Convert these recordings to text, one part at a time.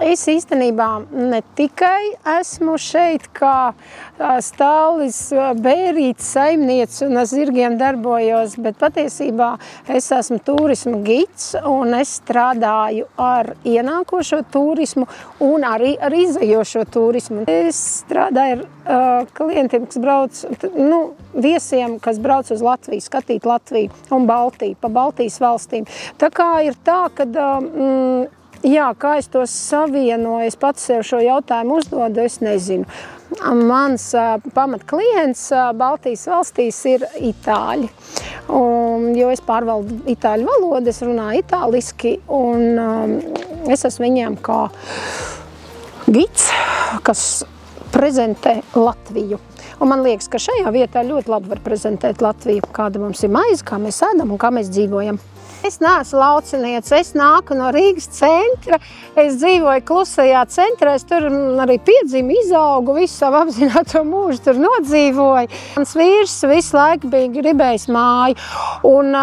Es īstenībā ne tikai esmu šeit kā stālis bērīts saimniece un ar zirgiem darbojos, bet patiesībā es esmu turisma gids un es strādāju ar ienākošo turismu un arī ar izejošo turismu. Es strādāju ar klientiem, kas brauc, viesiem, kas brauc uz Latviju, skatīt Latviju un Baltiju, pa Baltijas valstīm. Tā kā ir tā, kad jā, kā es to savienoju, es pats sev šo jautājumu uzdodu, es nezinu. Mans pamatklients Baltijas valstīs ir itāļi, jo es pārvaldu itāļu valodu, es runāju itāliski, un es esmu viņiem kā gids, kas prezentē Latviju. Un man liekas, ka šajā vietā ļoti labi var prezentēt Latviju, kāda mums ir maize, kā mēs ēdam un kā mēs dzīvojam. Es neesmu lauciniece, es nāku no Rīgas centra, es dzīvoju klusajā centrā, es tur arī piedzimu, izaugu, visu savu apzināto mūžu tur nodzīvoju. Mans vīrs visu laiku bija gribējis māju, un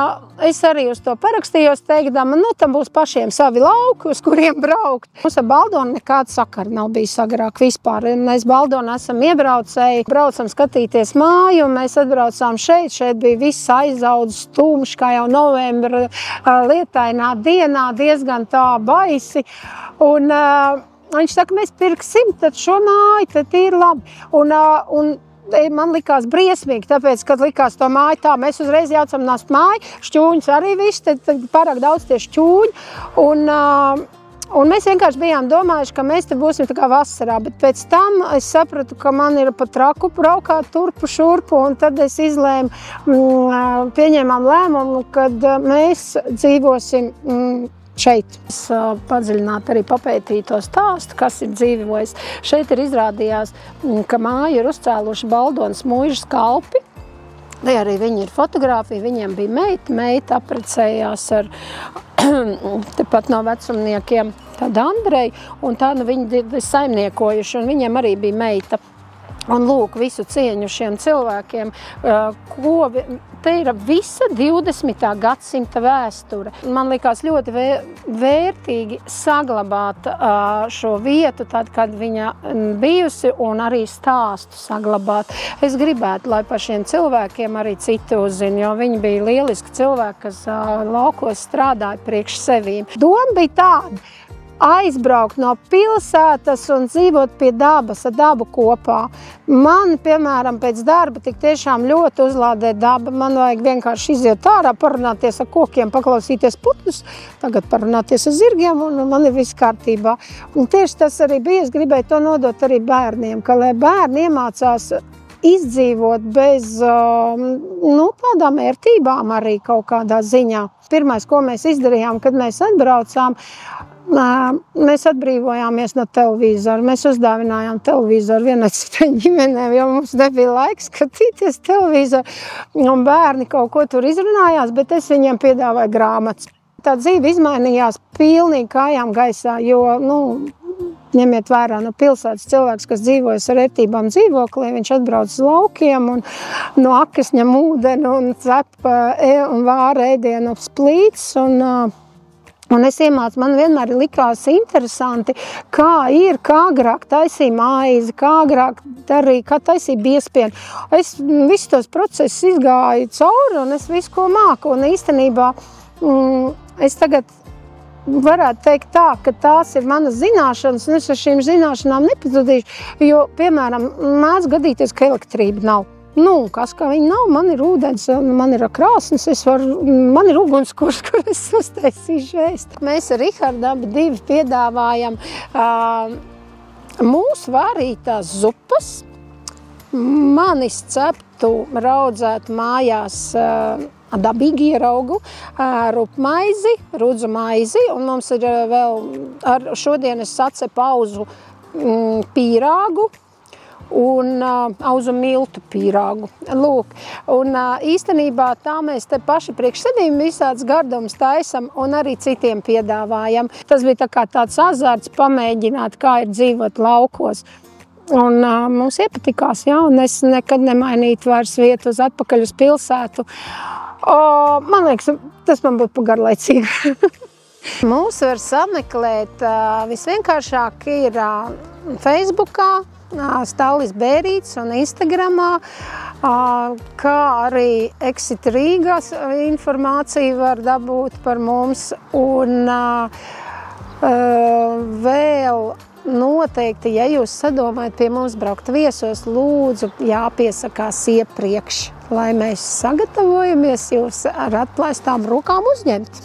es arī uz to parakstījos, teikdama, tam būs pašiem savi lauki, uz kuriem braukt. Mums ar Baldonu nekāda sakara nav bijis agrāk vispār. Mēs Baldonu esam iebraucēji, braucam skatīties māju, un mēs atbraucām šeit bija viss aizaudzis tumšs, kā jau novembra lietainā dienā, diezgan tā baisi. Un viņš saka, mēs pirksim tad šo māju, tad ir labi. Un man likās briesmīgi, tāpēc, kad likās to māju tā, mēs uzreiz jaucam nāst māju, šķūņus arī viss, tad pārāk daudz tie šķūņi. Un mēs vienkārši bijām domājuši, ka mēs te būsim tā kā vasarā, bet pēc tam es sapratu, ka man ir pat traku braukāt turpu šurpu, un tad es izlēmu, pieņēmām lēmumu, kad mēs dzīvosim šeit. Es padziļināt arī papētīju to stāstu, kas ir dzīvojis. Šeit ir izrādījās, ka māju ir uzcēluši Baldonas mūžas kalpi. Te arī viņi ir fotogrāfija, viņiem bija meita apprecējās ar tepat no vecumniekiem tādu Andreju, un tā viņi ir saimniekojuši, un viņiem arī bija meita. Un lūk, visu cieņu šiem cilvēkiem, te ir visa 20. gadsimta vēsture. Man likās ļoti vērtīgi saglabāt šo vietu, tad, kad viņa bijusi, un arī stāstu saglabāt. Es gribētu, lai par šiem cilvēkiem arī citi uzzina, jo viņi bija lieliski cilvēki, kas laukos strādāja priekš sevīm. Doma bija tāda, aizbraukt no pilsētas un dzīvot pie dabas, ar dabu kopā. Man, piemēram, pēc darba tik tiešām ļoti uzlādē daba. Man vajag vienkārši iziet ārā, parunāties ar kokiem, paklausīties putnus, tagad parunāties ar zirgiem, un man ir viss kārtībā. Un tieši tas arī bija, es gribēju to nodot arī bērniem, ka lai bērni iemācās izdzīvot bez tādām ērtībām arī kaut kādā ziņā. Pirmais, ko mēs izdarījām, kad mēs atbraucām, mēs atbrīvojāmies no televizora. Mēs uzdāvinājām televizoru vienai citai ģimenēm, jo mums nebija laiks skatīties televizoru. Un bērni kaut ko tur izrunājās, bet es viņiem piedāvāju grāmatas. Tā dzīve izmainījās pilnīgi kājām gaisā, jo, ņemiet vērā no pilsētas cilvēks, kas dzīvojas ar ērtībām dzīvoklī, viņš atbrauc uz laukiem un no akas ņem ūdeni un cep un vāra ēdienu uz plīts. Un es iemācu, man vienmēr likās interesanti, kā agrāk taisīja maizi, kā agrāk darīja, kā taisīja biespienu. Es visu tos procesus izgāju cauri un es visu, ko māku. Un īstenībā es tagad varētu teikt tā, ka tās ir manas zināšanas, un es ar šīm zināšanām nepazudīšu, jo, piemēram, mēdz gadīties, ka elektrība nav. Kas kā viņa nav, man ir ūdens, man ir krāsnes, man ir ugunskurs, kur es uztaisīšu ēst. Mēs ar Rihardu abi divi piedāvājam mūsu vārītās zupas, manis ceptu, raudzētu mājās dabīgi ieraugu, rupmaizi, rudzu maizi, un mums ir vēl, šodien es sacepu auzu pīrāgu, un auzu miltu pīrāgu. Lūk, un īstenībā tā mēs te paši priekš sevīm visāds gardums taisam un arī citiem piedāvājam. Tas bija tāds azarts pamēģināt, kā ir dzīvot laukos. Un mums iepatikās, un es nekad nemainītu vairs vietu uz atpakaļ uz pilsētu. Man liekas, tas man būtu pagarlaicīgi. Mūs var sameklēt visvienkāršāk ir Facebookā, Stallis Bērītis un Instagramā, kā arī Exit Rīgas informāciju var dabūt par mums un vēl noteikti, ja jūs sadomājat pie mums braukt viesos, lūdzu jāpiesakās iepriekš, lai mēs sagatavojamies jūs ar atlaistām rokām uzņemt.